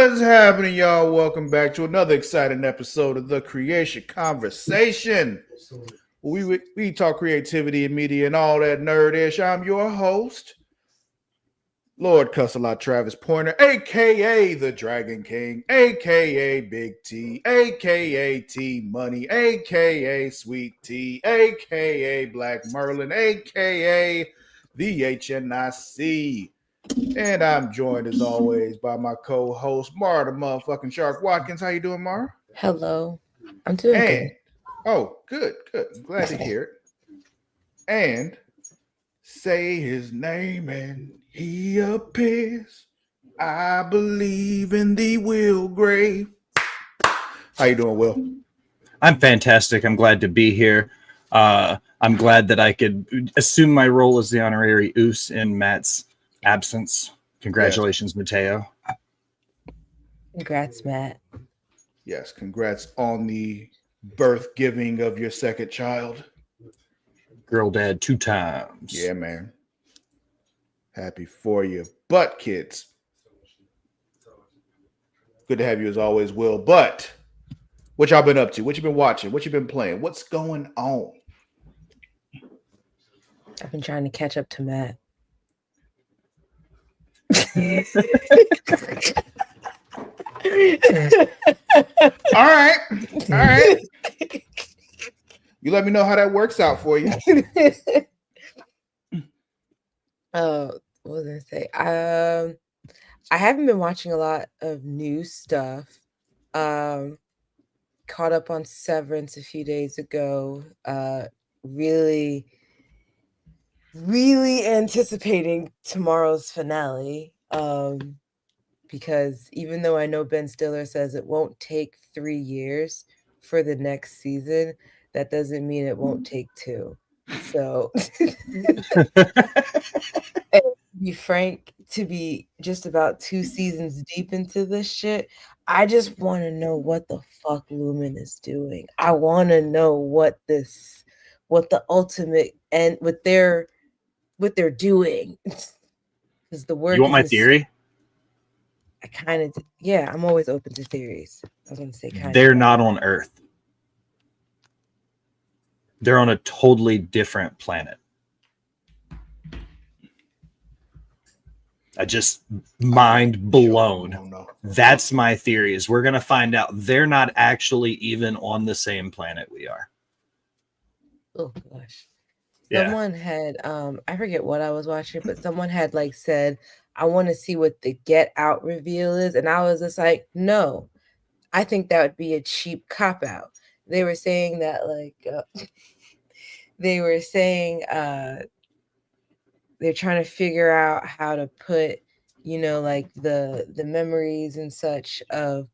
What's happening, y'all? Welcome back to another exciting episode of the Creatia Conversation. We talk creativity and media and all that nerdish. I'm your host, Lord Cussalot Travis Pointer, aka the Dragon King, aka Big T, aka T Money, aka Sweet T, aka Black Merlin, aka the HNIC. And I'm joined as always by my co-host Mara the motherfucking Shark Watkins. How you doing, Mara? Hello. I'm doing And good. good. I'm glad to hear it. And say his name and he appears. I believe in the Will Grave. How you doing, Will? I'm fantastic. I'm glad to be here. I'm glad that I could assume my role as the honorary Oos in Matt's absence. Congratulations, Mateo. Congrats, Matt. Yes, congrats on the birth giving of your second child. Girl dad 2 times. Yeah, man. Happy for you. But, kids, good to have you as always, Will. But, what y'all been up to? What you been watching? What you been playing? What's going on? I've been trying to catch up to Matt. All right. You let me know how that works out for you. What was I gonna say? I haven't been watching a lot of new stuff. Caught up on Severance a few days ago. Really anticipating tomorrow's finale. Because even though I know Ben Stiller says it won't take 3 years for the next season, that doesn't mean it won't take 2. So, and to be frank, to be just about 2 seasons deep into this shit, I just want to know what the fuck Lumen is doing. I want to know what the ultimate and what they're doing. Because the work. You want my theory? I kind of, yeah, I'm always open to theories. I was going to say kind of. They're not on Earth. They're on a totally different planet. I just mind blown. No. That's my theory, is we're going to find out they're not actually even on the same planet we are. Oh, gosh. Yeah. Someone had, I forget what I was watching, but someone had like said, I want to see what the Get Out reveal is. And I was just like, no, I think that would be a cheap cop out. They were saying that like, they're trying to figure out how to put, like the memories and such of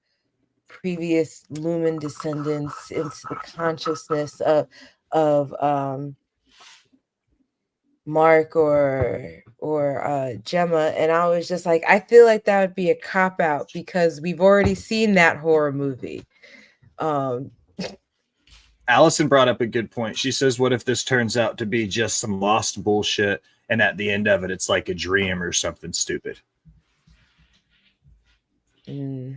previous Lumen descendants into the consciousness of Mark or Gemma, and I was just like, I feel like that would be a cop out because we've already seen that horror movie. Allison brought up a good point. She says, what if this turns out to be just some lost bullshit, and at the end of it, it's like a dream or something stupid? I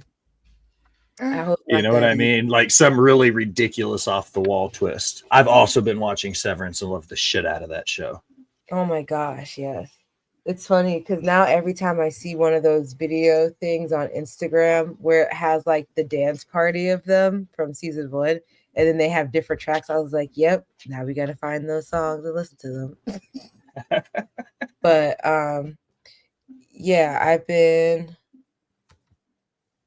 hope you know what I mean? Like some really ridiculous off-the-wall twist. I've also been watching Severance and love the shit out of that show. Oh my gosh, yes. It's funny because now every time I see one of those video things on Instagram where it has like the dance party of them from season 1, and then they have different tracks, I was like, yep, now we got to find those songs and listen to them. But yeah, I've been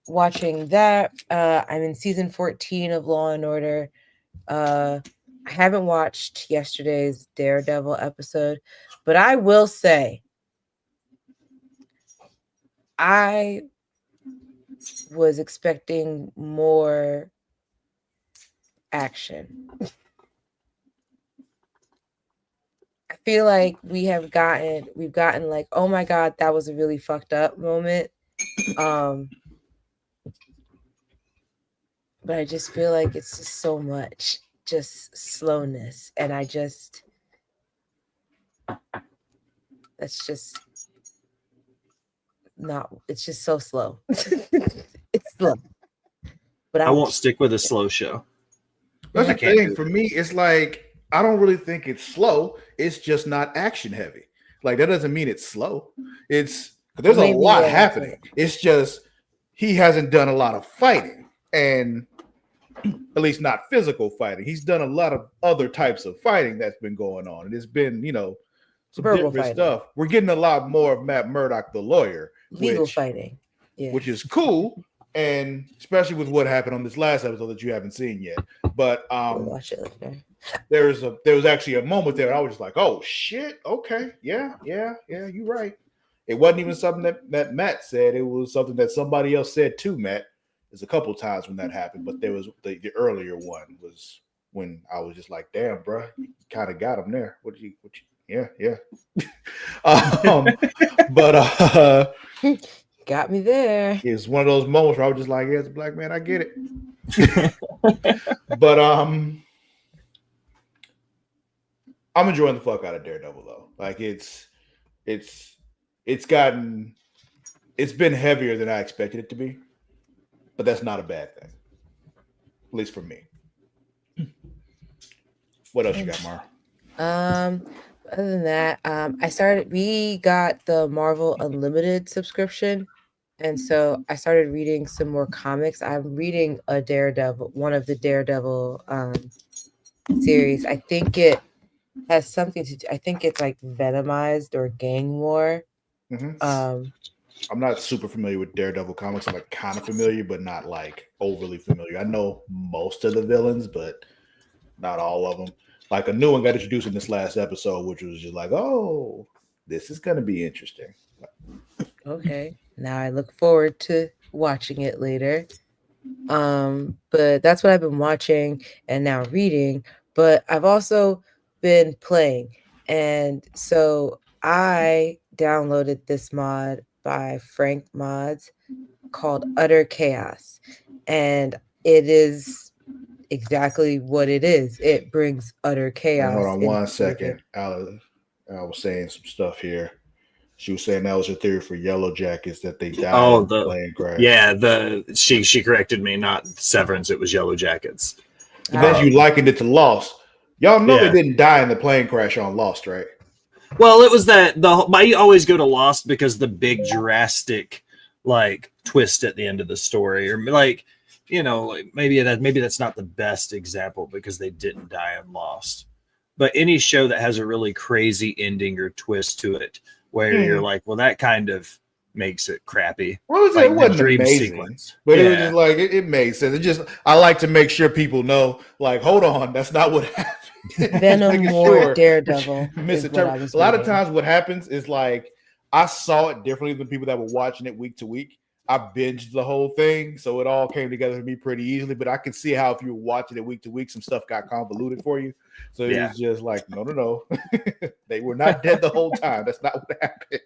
watching that. I'm in season 14 of Law and Order. I haven't watched yesterday's Daredevil episode, but I will say I was expecting more action. I feel like we've gotten like, oh my God, that was a really fucked up moment. But I just feel like it's just so much just slowness, and that's just not, it's just so slow. slow. But I won't stick with a slow show. That's I the can't thing do for it. me. It's like I don't really think it's slow. It's just not action heavy. Like that doesn't mean it's slow. It's there's a Maybe, lot yeah, that's happening. It's just he hasn't done a lot of fighting, and at least not physical fighting. He's done a lot of other types of fighting that's been going on, and it's been some verbal different fighting, stuff. We're getting a lot more of Matt Murdock, the lawyer, legal fighting. Yeah. which is cool, and especially with what happened on this last episode that you haven't seen yet. But We'll watch it later. there was actually a moment there, and I was just like, "Oh shit, okay, yeah, you're right." It wasn't even something that Matt said; it was something that somebody else said to Matt. There's a couple times when that happened, but there was the earlier one was when I was just like, "Damn, bro, you kind of got him there." What you? Yeah. But Got me there. it's one of those moments where I was just like, "Yeah, as a black man, I get it." But I'm enjoying the fuck out of Daredevil though. Like it's been heavier than I expected it to be, but that's not a bad thing, at least for me. What else you got, Mara? Other than that, we got the Marvel Unlimited subscription. And so I started reading some more comics. I'm reading one of the Daredevil series. I think it has something to do. I think it's like Venomized or Gang War. I'm not super familiar with Daredevil comics. I'm like kind of familiar, but not like overly familiar. I know most of the villains, but not all of them. Like a new one got introduced in this last episode, which was just like, oh, this is going to be interesting. Okay. Now I look forward to watching it later. But that's what I've been watching and now reading. But I've also been playing. And so I downloaded this mod by Frank Mods called Utter Chaos. And it is exactly what it is. It brings utter chaos. Hold on 1 second. I was saying some stuff here. She was saying that was her theory for Yellow Jackets, that they died in the plane crash. Yeah, she corrected me, not Severance, it was Yellow Jackets. And then you likened it to Lost. Y'all know they didn't die in the plane crash on Lost, right? Well, it was I always go to Lost because the big drastic like twist at the end of the story, or like maybe that's not the best example because they didn't die in Lost. But any show that has a really crazy ending or twist to it, where you're like, well, that kind of makes it crappy. Well, it wasn't amazing, sequence. But it was just like it made sense. I like to make sure people know, like, hold on, that's not what happened. Venom or Daredevil. Misinterpret. A lot of times, what happens is like I saw it differently than people that were watching it week to week. I binged the whole thing, so it all came together to me pretty easily. But I could see how if you were watching it week to week, some stuff got convoluted for you. So it was just like, no. They were not dead the whole time. That's not what happened.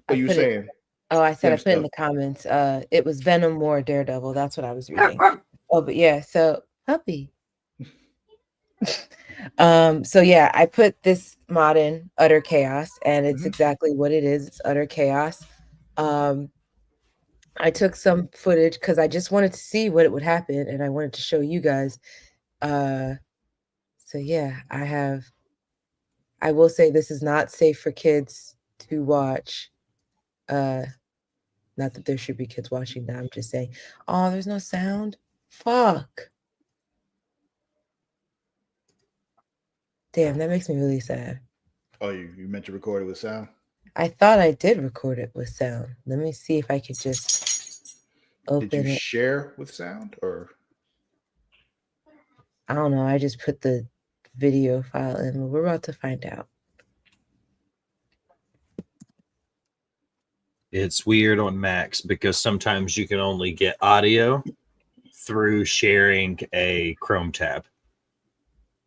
What are you saying? I said I put in the comments. It was Venom or Daredevil. That's what I was reading. Oh, but yeah, so puppy. So yeah, I put this mod in Utter Chaos, and it's exactly what it is. It's Utter Chaos. I took some footage because I just wanted to see what it would happen, and I wanted to show you guys. So yeah, I will say this is not safe for kids to watch. Not that there should be kids watching that. I'm just saying, oh, there's no sound. Fuck. Damn, that makes me really sad. Oh, you meant to record it with sound? I thought I did record it with sound. Let me see if I could just open it. Did you share with sound or? I don't know. I just put the video file in. We're about to find out. It's weird on Macs because sometimes you can only get audio through sharing a Chrome tab.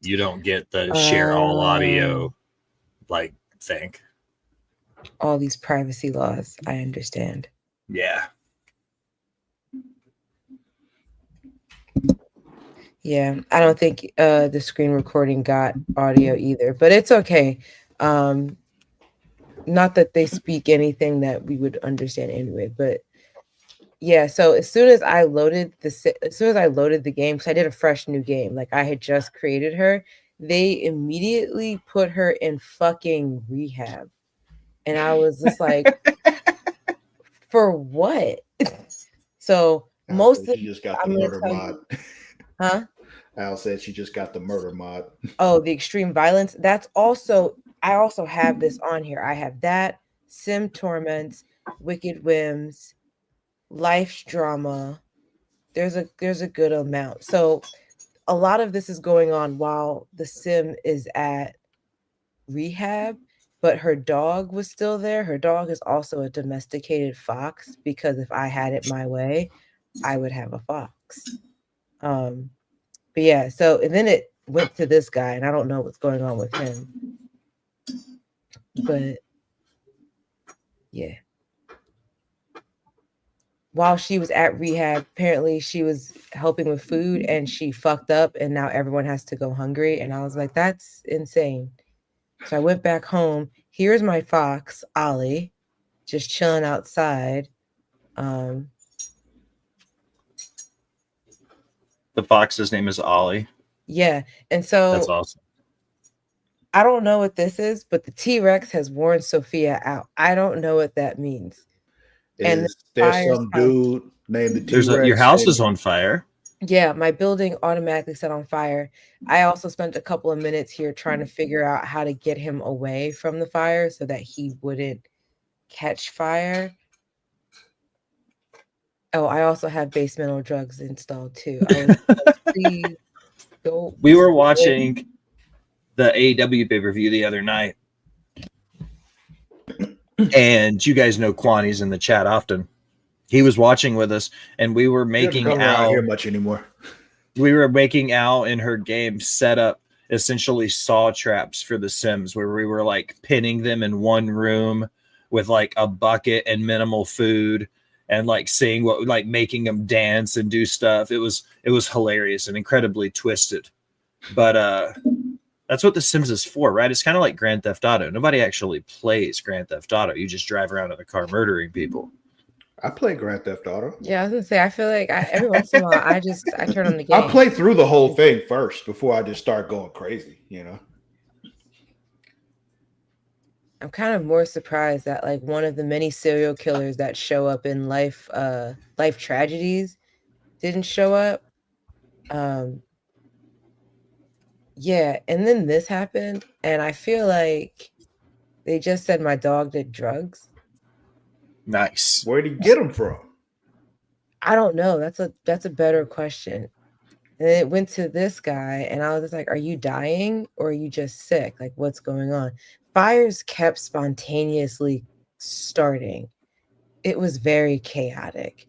You don't get the share all audio like thing. All these privacy laws. I understand. Yeah. Yeah, I don't think the screen recording got audio either, but it's okay. Not that they speak anything that we would understand anyway, but yeah. So as soon as I loaded the game, because I did a fresh new game, like I had just created her, they immediately put her in fucking rehab, and I was just like, for what? So Al most said of she just got the I'm gonna murder tell mod. you, huh? Al said she just got the murder mod. Oh, the extreme violence. That's also I also have this on here. I have that, Sim Torments, Wicked Whims, Life's Drama. There's a good amount. So a lot of this is going on while the Sim is at rehab, but her dog was still there. Her dog is also a domesticated fox because if I had it my way, I would have a fox. But yeah, so and then it went to this guy, and I don't know what's going on with him. But yeah. While she was at rehab, apparently she was helping with food and she fucked up and now everyone has to go hungry. And I was like, that's insane. So I went back home. Here's my fox, Ollie, just chilling outside. The fox's name is Ollie. Yeah. And That's so awesome. I don't know what this is, but the T-Rex has worn Sophia out. I don't know what that means. And Is the there fire's some coming. dude named the Your T-Rex? house is on fire. Yeah, my building automatically set on fire. I also spent a couple of minutes here trying to figure out how to get him away from the fire so that he wouldn't catch fire. Oh, I also have basemental drugs installed too. I was please go. We were watching the AEW pay-per-view the other night, and you guys know Kwani's in the chat often. He was watching with us, and we were making come around here Al. much anymore. We were making Al in her game set up essentially saw traps for the Sims, where we were like pinning them in one room with like a bucket and minimal food, and like seeing what like making them dance and do stuff. It was hilarious and incredibly twisted, but that's what The Sims is for, right? It's kind of like Grand Theft Auto. Nobody actually plays Grand Theft Auto. You just drive around in a car murdering people. I play Grand Theft Auto. Yeah, I was gonna say I feel like every once in a while I turn on the game. I play through the whole thing first before I just start going crazy, you know. I'm kind of more surprised that like one of the many serial killers that show up in life tragedies didn't show up. Yeah, and then this happened, and I feel like they just said my dog did drugs. Nice. Where'd he get them from? I don't know. That's a better question. And it went to this guy, and I was just like, "Are you dying, or are you just sick? Like, what's going on?" Fires kept spontaneously starting. It was very chaotic.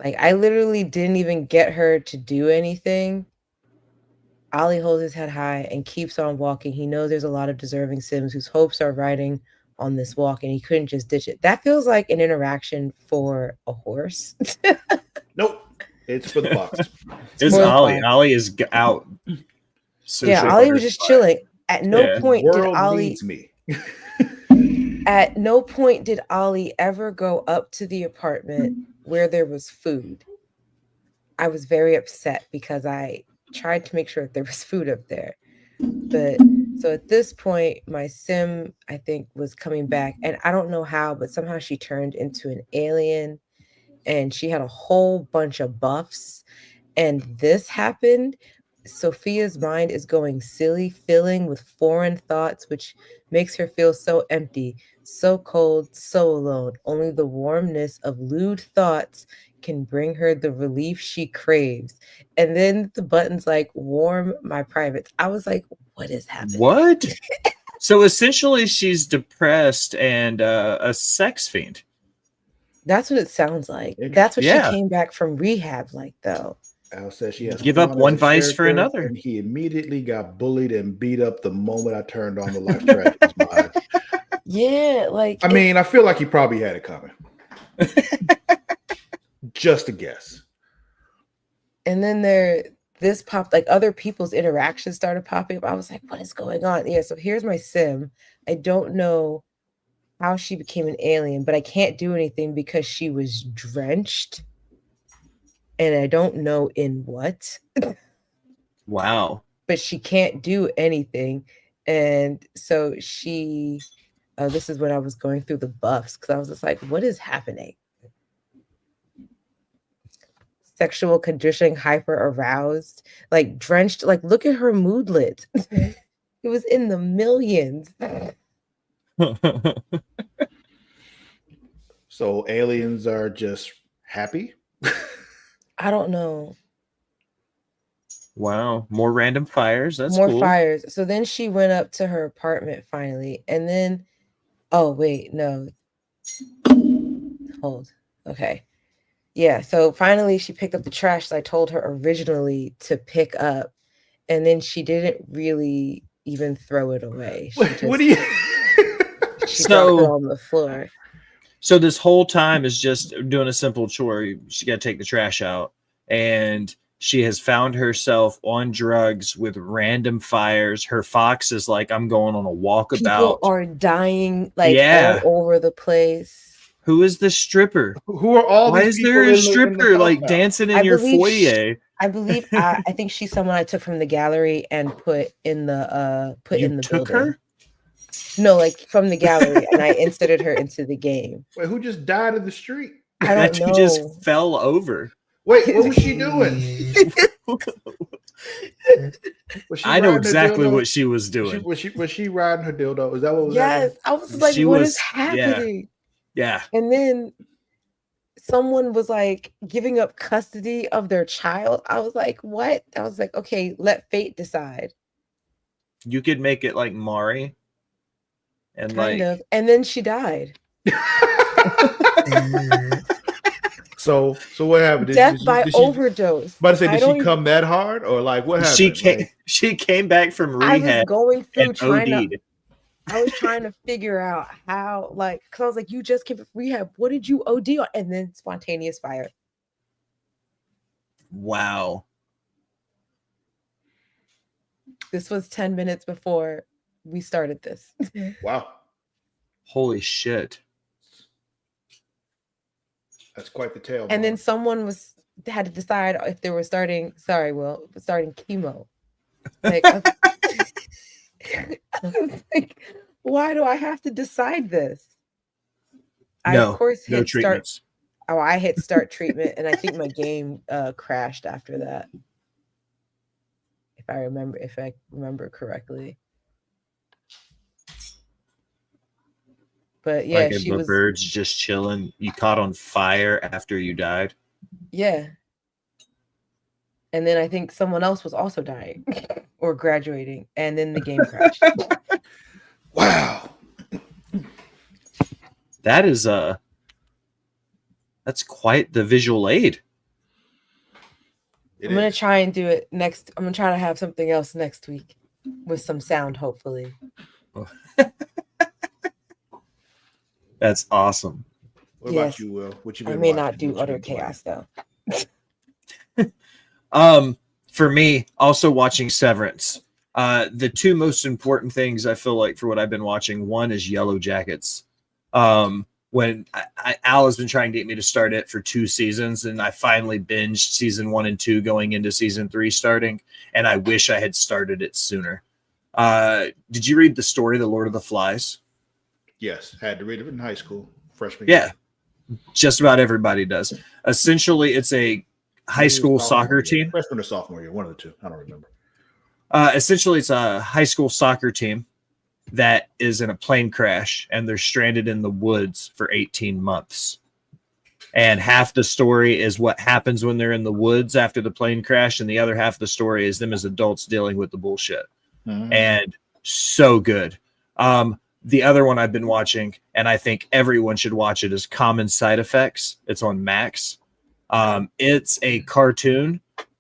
Like, I literally didn't even get her to do anything. Ollie holds his head high and keeps on walking. He knows there's a lot of deserving Sims whose hopes are riding on this walk, and he couldn't just ditch it. That feels like an interaction for a horse. Nope. It's for the fox. It's for the Ollie. fox. Ollie is out. So Yeah, shit Ollie on was her just fire. chilling. At no Yeah. point did World Ollie needs me. at no point did Ollie ever go up to the apartment where there was food. I was very upset because I tried to make sure that there was food up there. But so at this point, my Sim, I think, was coming back. And I don't know how, but somehow she turned into an alien and she had a whole bunch of buffs. And this happened. Sophia's mind is going silly, filling with foreign thoughts, which makes her feel so empty, so cold, so alone. Only the warmness of lewd thoughts can bring her the relief she craves. And then the button's like, warm my privates. I was like, what is happening? What? So essentially, she's depressed and a sex fiend. That's what it sounds like. That's what Yeah. she came back from rehab like, though. Al says she has Give up Quan one as a vice for character, another. and he immediately got bullied and beat up the moment I turned on the life tragedies mod. Yeah, like I mean, I feel like he probably had it coming. Just a guess. and then this popped, like other people's interactions started popping up. I was like, what is going on? Yeah, so here's my sim. I don't know how she became an alien, but I can't do anything because she was drenched. And I don't know in what. Wow. But she can't do anything. And so she, this is when I was going through the buffs because I was just like, what is happening? Sexual conditioning, hyper aroused, like drenched. Like, look at her moodlet. It was in the millions. So aliens are just happy? I don't know. Wow. More random fires. That's More cool. fires. So then she went up to her apartment finally. And then, oh, wait, no. Hold. Okay. Yeah. So finally she picked up the trash that I told her originally to pick up. And then she didn't really even throw it away. She just, What do you? she dropped it on the floor. So this whole time is just doing a simple chore. She got to take the trash out, and she has found herself on drugs with random fires. Her fox is like, I'm going on a walkabout. People are dying like all over the place. Who is the stripper? Who are all Why these is there a stripper like dancing in your foyer? I think she's someone I took from the gallery and put in the building. Her? No, like from the gallery, and I inserted her into the game. Wait, who just died in the street? I don't know. She just fell over. Wait, what was she doing? I know exactly what she was doing. Was she riding her dildo? Is that what was happening? Yes, I was like, what is happening? Yeah. And then someone was like giving up custody of their child. I was like, what? I was like, okay, let fate decide. You could make it like Mari. And kind of. And then she died. So what happened? Death by overdose. But I say, did she come that hard, or like what happened? She came back from rehab. I was going through I was trying to figure out how, like, because I was like, you just came from rehab. What did you OD on? And then spontaneous fire. Wow. This was 10 minutes before we started this. Wow. Holy shit. That's quite the tale. And then someone had to decide if they were starting chemo. Like, like, why do I have to decide this? I of course hit treatments. I hit start treatment, and I think my game crashed after that. If I remember correctly. But yeah, she was birds just chilling. You caught on fire after you died. Yeah. And then I think someone else was also dying or graduating, and then the game crashed. Wow. That is that's quite the visual aid. I'm gonna try and do it next. I'm gonna try to have something else next week with some sound, hopefully. That's awesome. What about you, Will? What you been I may watching? not do utter chaos though. For me, also watching Severance. The two most important things I feel like for what I've been watching, one is Yellow Jackets. When Al has been trying to get me to start it for 2 seasons, and I finally binged season 1 and 2 going into season 3 starting, and I wish I had started it sooner. Did you read the story, The Lord of the Flies? Yes, had to read it in high school, freshman year. Yeah, just about everybody does. Essentially, it's a high school soccer team. Freshman or sophomore year, one of the two. I don't remember. Essentially, it's a high school soccer team that is in a plane crash, and they're stranded in the woods for 18 months. And half the story is what happens when they're in the woods after the plane crash, and the other half of the story is them as adults dealing with the bullshit. Mm-hmm. And so good. The other one I've been watching, and I think everyone should watch it, is Common Side Effects. It's on Max. It's a cartoon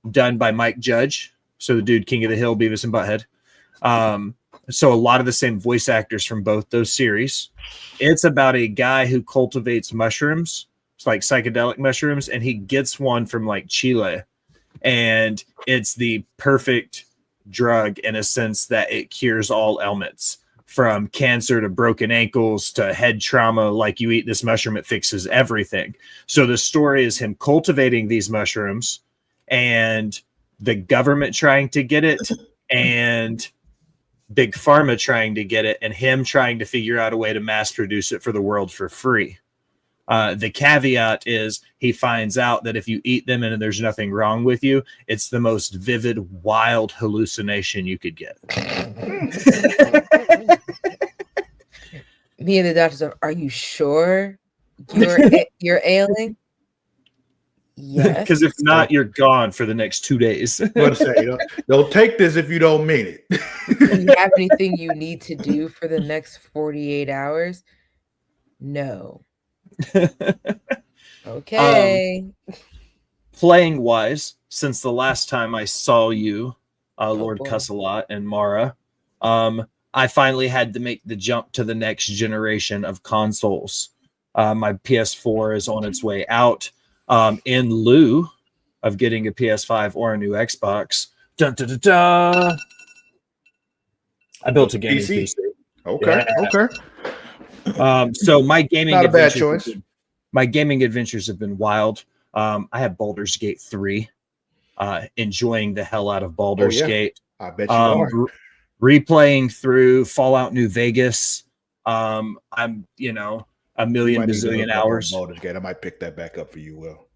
done by Mike Judge. So the dude, King of the Hill, Beavis and Butthead. So a lot of the same voice actors from both those series. It's about a guy who cultivates mushrooms. It's like psychedelic mushrooms. And he gets one from like Chile. and it's the perfect drug in a sense that it cures all ailments, from cancer to broken ankles to head trauma. Like, you eat this mushroom, it fixes everything. So the story is him cultivating these mushrooms and the government trying to get it and big pharma trying to get it and him trying to figure out a way to mass produce it for the world for free. The caveat is he finds out that if you eat them and there's nothing wrong with you, it's the most vivid, wild hallucination you could get. Me and the doctors are you sure you're ailing? Yes. Because if not, you're gone for the next 2 days. What to say? Don't take this if you don't mean it. Do you have anything you need to do for the next 48 hours? No. Okay. Playing wise, since the last time I saw you, Lord boy. Cussalot and Mara, I finally had to make the jump to the next generation of consoles. My PS4 is on its way out. In lieu of getting a PS5 or a new Xbox. Dun, dun, dun, dun. I built a gaming PC. Okay, Yeah. Okay. So my gaming Not a bad adventures choice. My gaming adventures have been wild. I have Baldur's Gate 3, enjoying the hell out of Baldur's Gate. I bet you are. Replaying through Fallout New Vegas. I'm, a million bazillion hours. Baldur's Gate. I might pick that back up for you, Will.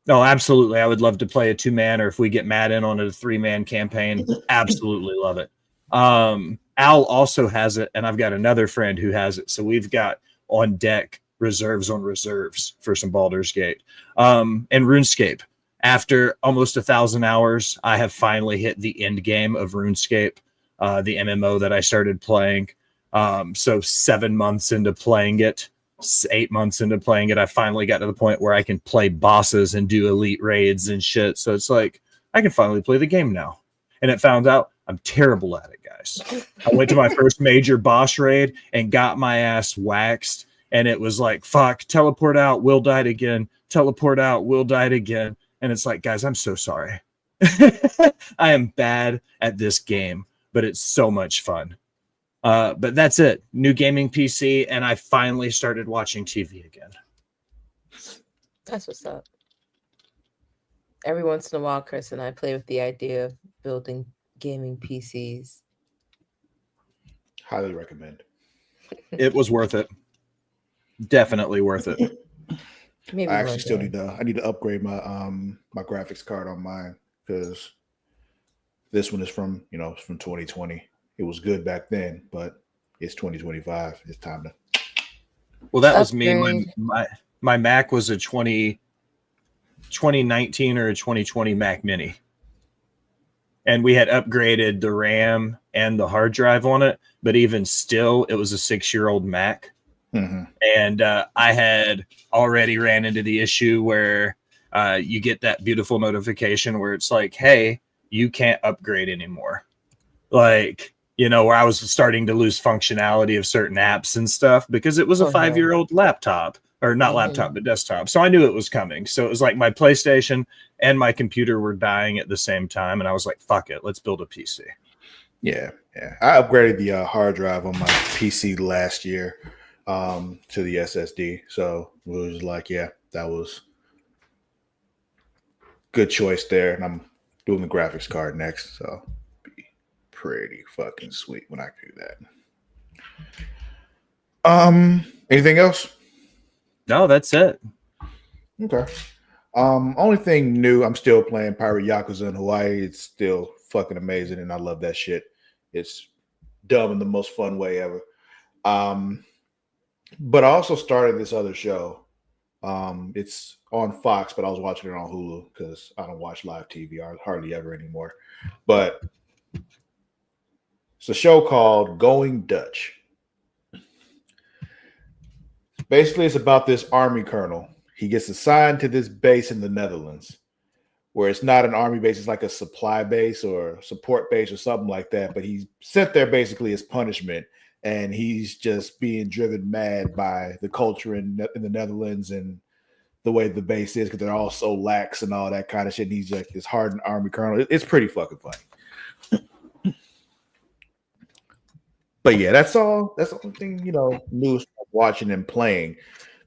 No, absolutely. I would love to play a 2-man, or if we get Matt in on a 3-man campaign, absolutely love it. Al also has it, and I've got another friend who has it. So we've got on deck reserves on reserves for some Baldur's Gate. And RuneScape. After almost 1,000 hours, I have finally hit the end game of RuneScape, the MMO that I started playing. So 7 months into playing it, 8 months into playing it, I finally got to the point where I can play bosses and do elite raids and shit. So it's like, I can finally play the game now. And it found out I'm terrible at it, guys. I went to my first major boss raid and got my ass waxed. And it was like, fuck, teleport out, Will died again. Teleport out, Will died again. And it's like, guys, I'm so sorry. I am bad at this game, but it's so much fun. But that's it. New gaming PC, and I finally started watching TV again. That's what's up. Every once in a while, Chris and I play with the idea of building gaming PCs. Highly recommend. It was worth it. Definitely worth it. Maybe I actually still need to upgrade my my graphics card on mine, because this one is from 2020. It was good back then, but it's 2025. It's time to. Well, that was me when my Mac was a 2019 or a 2020 Mac Mini. And we had upgraded the RAM and the hard drive on it, but even still, it was a 6-year-old Mac. Mm-hmm. And I had already ran into the issue where you get that beautiful notification where it's like, hey, you can't upgrade anymore. Like, where I was starting to lose functionality of certain apps and stuff because it was a 5-year-old laptop, or not laptop, but desktop. So I knew it was coming. So it was like my PlayStation and my computer were dying at the same time. And I was like, fuck it, let's build a PC. Yeah. I upgraded the hard drive on my PC last year to the SSD. So it was like, yeah, that was good choice there. And I'm doing the graphics card next. So be pretty fucking sweet when I do that. Anything else? No, that's it. Okay. Only thing new, I'm still playing Pirate Yakuza in Hawaii. It's still fucking amazing, and I love that shit. It's dumb in the most fun way ever. But I also started this other show. It's on Fox, but I was watching it on Hulu because I don't watch live TV hardly ever anymore. But it's a show called Going Dutch. Basically, it's about this army colonel. He gets assigned to this base in the Netherlands, where it's not an army base, it's like a supply base or support base or something like that. But he's sent there basically as punishment, and he's just being driven mad by the culture in the Netherlands and the way the base is because they're all so lax and all that kind of shit. And he's like this hardened army colonel. It's pretty fucking funny. But yeah, that's all. That's the only thing, new stuff watching and playing.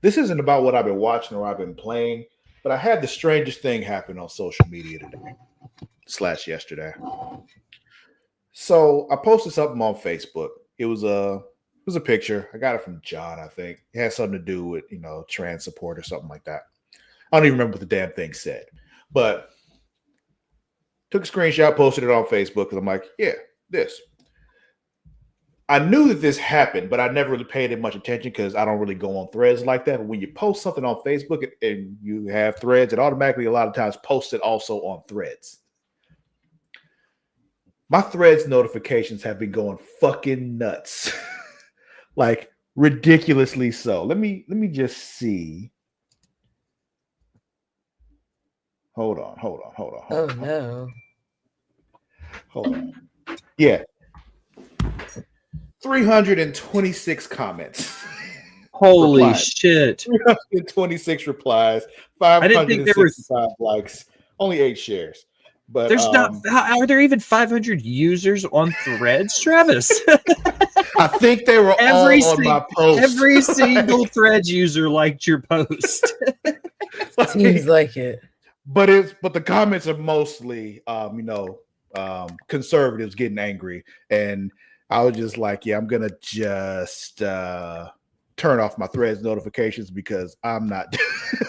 This isn't about what I've been watching or I've been playing, but I had the strangest thing happen on social media today / yesterday. So I posted something on Facebook. It was a picture. I got it from John, I think. It had something to do with, trans support or something like that. I don't even remember what the damn thing said. But took a screenshot, posted it on Facebook because I'm like, yeah, this. I knew that this happened, but I never really paid it much attention because I don't really go on threads like that. But when you post something on Facebook and you have threads, it automatically a lot of times posts it also on threads. My threads notifications have been going fucking nuts. Like ridiculously so. Let me just see. Hold on. Oh no. Hold on. Yeah. 326 comments. Holy replies. shit. 326 replies, 565 likes, only 8 shares. But there's are there even 500 users on Threads, Travis? I think they were all on my post. Every single Threads user liked your post. Seems like it. But the comments are mostly conservatives getting angry. And I was just like, yeah, I'm gonna just turn off my Threads notifications because I'm not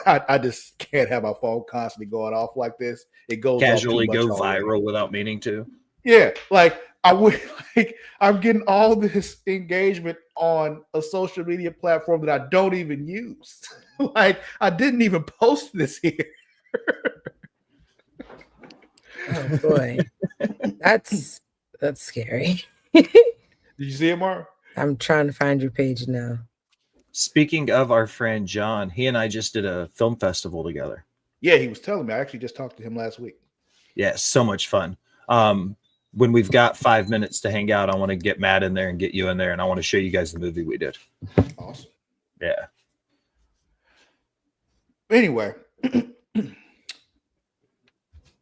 I just can't have my phone constantly going off like this. It goes casually off too go much viral already. without meaning to. Yeah, like I'm getting all this engagement on a social media platform that I don't even use. Like I didn't even post this here. Oh boy. That's scary. Did you see it, Mark? I'm trying to find your page now. Speaking of our friend John, he and I just did a film festival together. Yeah, he was telling me. I actually just talked to him last week. Yeah, so much fun. When we've got 5 minutes to hang out, I want to get Matt in there and get you in there, and I want to show you guys the movie we did. Awesome. Yeah. Anyway,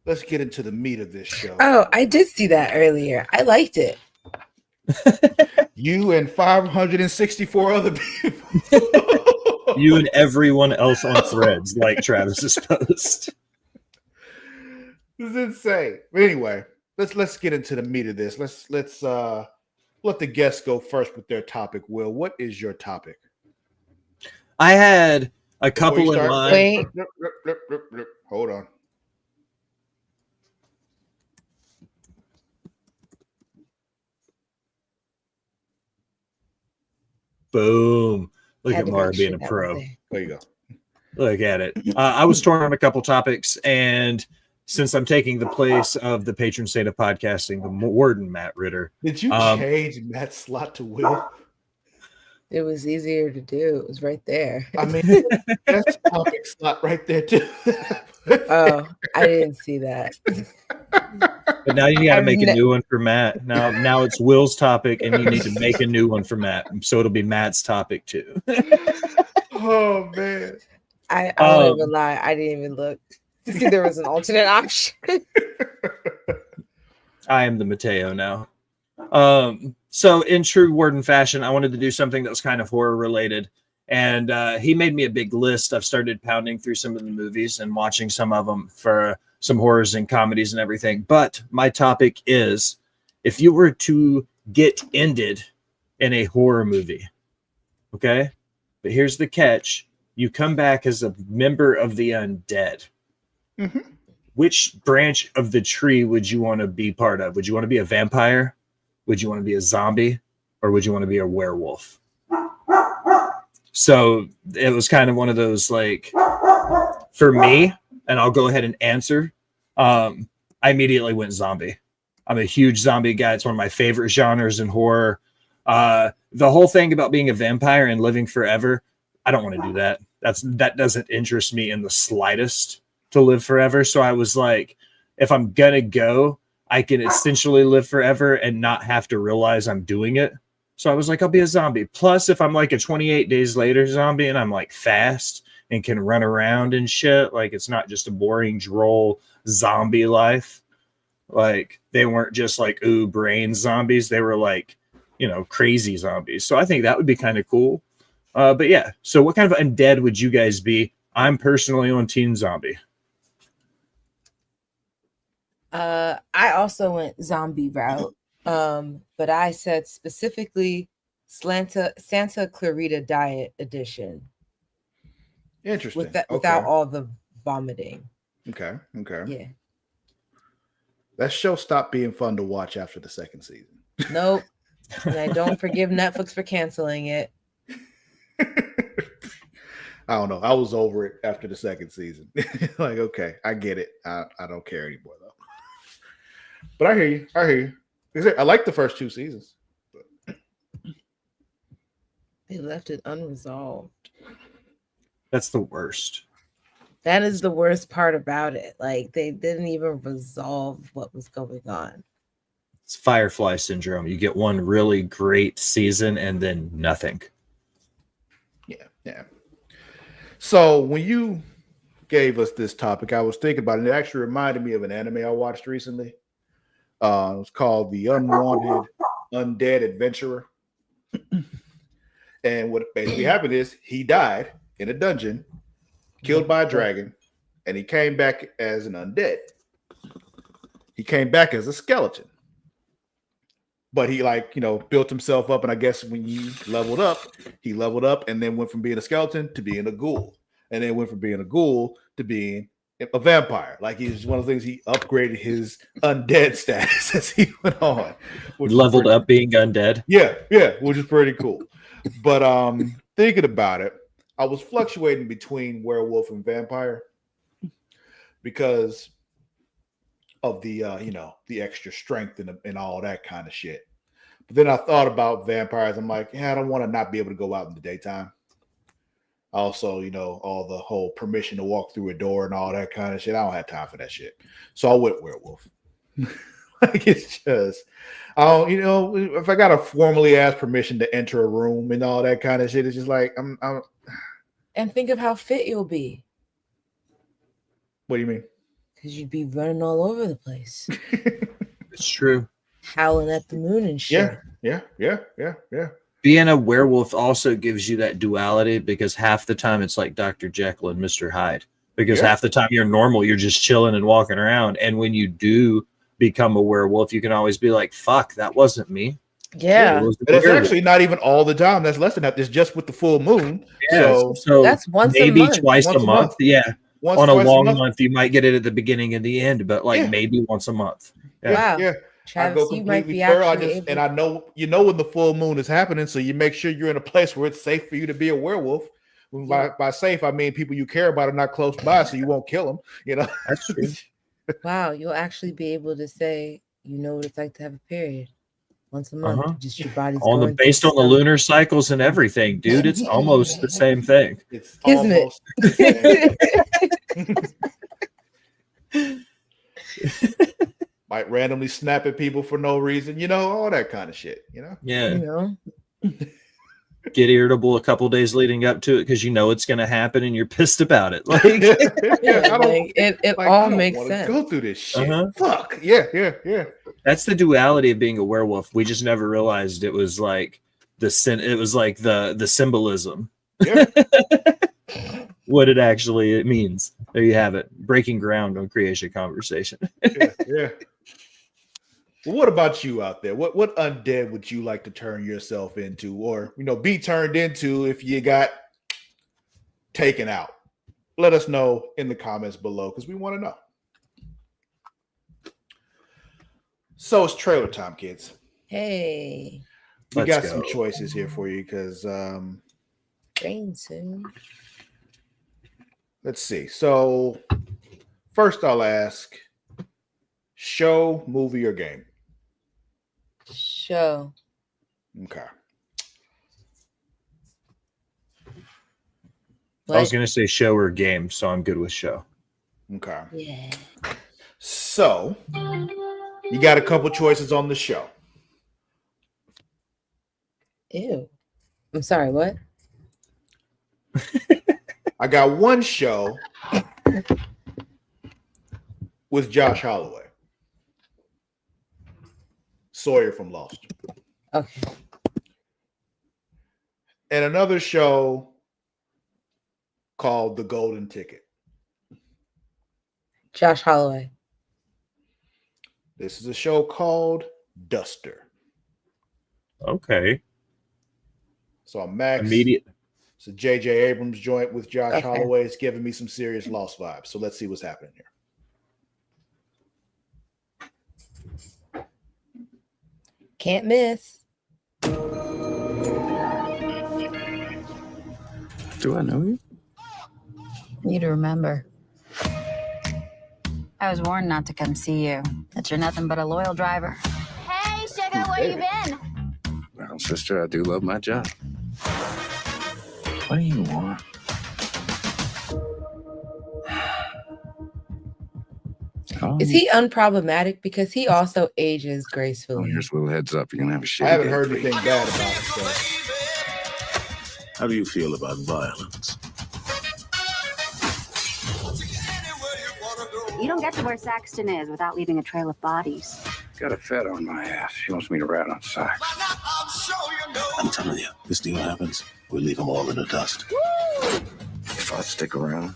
let's get into the meat of this show. Oh, I did see that earlier. I liked it. You and 564 other people. You and everyone else on Threads like Travis's post. This is insane. But anyway, let's get into the meat of this. Let's let the guests go first with their topic. Will, what is your topic? I had a couple in mind. Wait. Hold on. Boom. Look Had at to Mara make being sure a that pro. was there. There you go. Look at it. I was torn on a couple topics, and since I'm taking the place of the patron saint of podcasting, the warden Matt Ritter. Did you change Matt's slot to Will? It was easier to do. It was right there. I mean, that's topic slot right there too. Oh, I didn't see that. But now you got to make a new one for Matt. Now it's Will's topic, and you need to make a new one for Matt, so it'll be Matt's topic too. Oh man. I won't even lie. I didn't even look to see there was an alternate option. I am the Mateo now. So in true Warden fashion, I wanted to do something that was kind of horror related. And he made me a big list. I've started pounding through some of the movies and watching some of them for some horrors and comedies and everything. But my topic is, if you were to get ended in a horror movie, okay? But here's the catch. You come back as a member of the undead. Mm-hmm. Which branch of the tree would you want to be part of? Would you want to be a vampire? Would you want to be a zombie? Or would you want to be a werewolf? So it was kind of one of those, like, for me, and I'll go ahead and answer. I immediately went zombie. I'm a huge zombie guy. It's one of my favorite genres in horror. The whole thing about being a vampire and living forever, I don't want to do that. That doesn't interest me in the slightest to live forever. So I was like, if I'm going to go, I can essentially live forever and not have to realize I'm doing it. So I was like, I'll be a zombie. Plus, if I'm like a 28 days later zombie and I'm like fast and can run around and shit. Like it's not just a boring droll zombie life. Like they weren't just like ooh brain zombies. They were like, you know, crazy zombies. So I think that would be kind of cool. But yeah, so what kind of undead would you guys be? I'm personally on Teen Zombie. I also went zombie route. But I said specifically Santa Clarita Diet Edition. Interesting. Without all the vomiting. Okay. Yeah. That show stopped being fun to watch after the second season. Nope. And I don't forgive Netflix for canceling it. I don't know. I was over it after the second season. Like, okay, I get it. I don't care anymore though. But I hear you. I like the first 2 seasons. They left it unresolved. That's the worst. That is the worst part about it. Like they didn't even resolve what was going on. It's Firefly syndrome. You get one really great season and then nothing. Yeah. So when you gave us this topic, I was thinking about it. It actually reminded me of an anime I watched recently. It was called The Unwanted Undead Adventurer. And what basically happened is he died in a dungeon, killed by a dragon, and he came back as an undead. He came back as a skeleton. But he built himself up, and I guess when you leveled up, he leveled up and then went from being a skeleton to being a ghoul. And then went from being a ghoul to being a vampire. Like he's one of the things, he upgraded his undead status as he went on. Leveled up being undead. Yeah, which is pretty cool. But thinking about it, I was fluctuating between werewolf and vampire because of the the extra strength and all that kind of shit. But then I thought about vampires. I'm like, I don't want to not be able to go out in the daytime. Also, all the whole permission to walk through a door and all that kind of shit. I don't have time for that shit. So I went werewolf. Like it's just, if I gotta formally ask permission to enter a room and all that kind of shit, it's just like I'm. And think of how fit you'll be. What do you mean? Because you'd be running all over the place. It's true. Howling at the moon and shit. Yeah. Being a werewolf also gives you that duality because half the time it's like Dr. Jekyll and Mr. Hyde. Because half the time you're normal, you're just chilling and walking around. And when you do become a werewolf, you can always be like, fuck, that wasn't me. Yeah. It's actually not even all the time. That's less than that. It's just with the full moon. Yeah, so that's once maybe a month. twice a month. Yeah. On a long month, you might get it at the beginning and the end, but maybe once a month. Yeah. Wow. Yeah. Travis, I go completely thorough. And I know when the full moon is happening, so you make sure you're in a place where it's safe for you to be a werewolf. By safe, I mean people you care about are not close by, so you won't kill them. That's true. Wow, you'll actually be able to say, what it's like to have a period once a month. Just your body's based on the lunar cycles and everything, dude. It's almost the same thing. It's almost the same. Might randomly snap at people for no reason, all that kind of shit, Yeah. Get irritable a couple days leading up to it because it's going to happen and you're pissed about it. Like, it all makes sense. Go through this shit. Fuck. Yeah. That's the duality of being a werewolf. We just never realized it was like the symbolism. Yeah. What it actually means. There you have it. Breaking ground on Creatia Conversation. Yeah. Well, what about you out there? What undead would you like to turn yourself into, or be turned into if you got taken out? Let us know in the comments below because we want to know. So it's trailer time, kids. Hey, we got some choices here for you because rain soon. Let's see. So first, I'll ask: show, movie, or game? Show. Okay. I was going to say show or game, so I'm good with show. Okay. Yeah. So you got a couple choices on the show. Ew. I'm sorry, what? I got one show with Josh Holloway, Sawyer from Lost, Okay. and another show called The Golden Ticket. Josh Holloway. This is a show called Duster. Okay. So I'm Max. Immediate. It's a J.J. Abrams joint with Josh Okay. Holloway. It's giving me some serious Lost vibes. So let's see what's happening here. Can't miss. Do I know you? You'd remember. I was warned not to come see you. That you're nothing but a loyal driver. Hey, sugar, where you been? Well, sister, I do love my job. What do you want? Oh, Is he unproblematic? Because he also ages oh, gracefully. here's a little heads up. You're gonna have a shit. I haven't heard anything bad about it. So. How do you feel about violence? You don't get to where Saxton is without leaving a trail of bodies. Got a fed on my ass. She wants me to rat on socks. I'm telling you, this deal happens, we leave them all in the dust. If I stick around,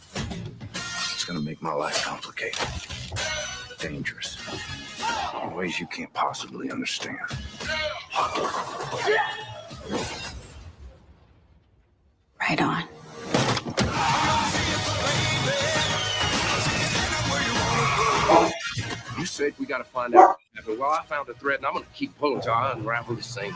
it's gonna make my life complicated, dangerous, in ways you can't possibly understand. Right on. You said we gotta find out. Well, I found a threat, and I'm gonna keep pulling till I unravel this thing.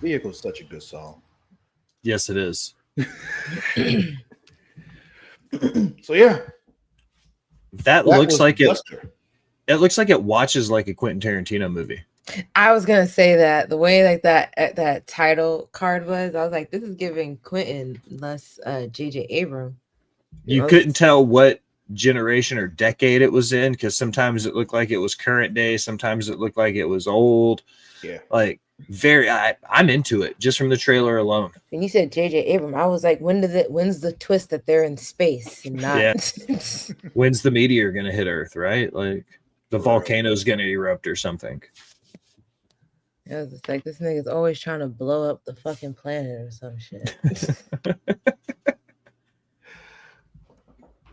Vehicle's such a good song. Yes, it is. So yeah, That looks was like it. Duster. It looks like it watches like a Quentin Tarantino movie. I was gonna say that the way like that title card was, I was like, this is giving Quentin less J.J. Abrams. You couldn't tell what generation or decade it was in because sometimes it looked like it was current day, sometimes it looked like it was old. Yeah. Like I'm into it just from the trailer alone. When you said J.J. Abrams, I was like, when's the twist that they're in space and not? Yeah. When's the meteor gonna hit Earth? Right, like the volcano's gonna erupt or something. I was just like, this nigga's always trying to blow up the fucking planet or some shit.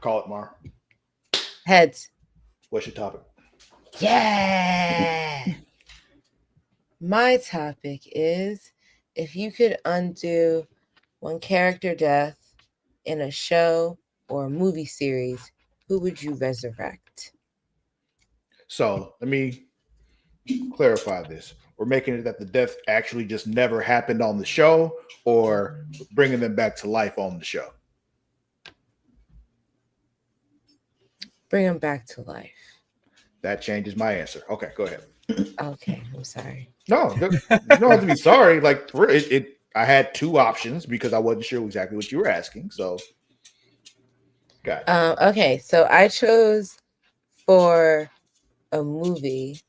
Call it, Mar. Heads. What's your topic? Yeah. My topic is if you could undo one character death in a show or a movie series, who would you resurrect? So let me clarify this. We're making it that the death actually just never happened on the show, or bringing them back to life on the show. Bring them back to life. That changes my answer. Okay, go ahead. Okay, I'm sorry. No, you don't have to be sorry. Like I had two options because I wasn't sure exactly what you were asking. So, got it. Okay, so I chose for a movie.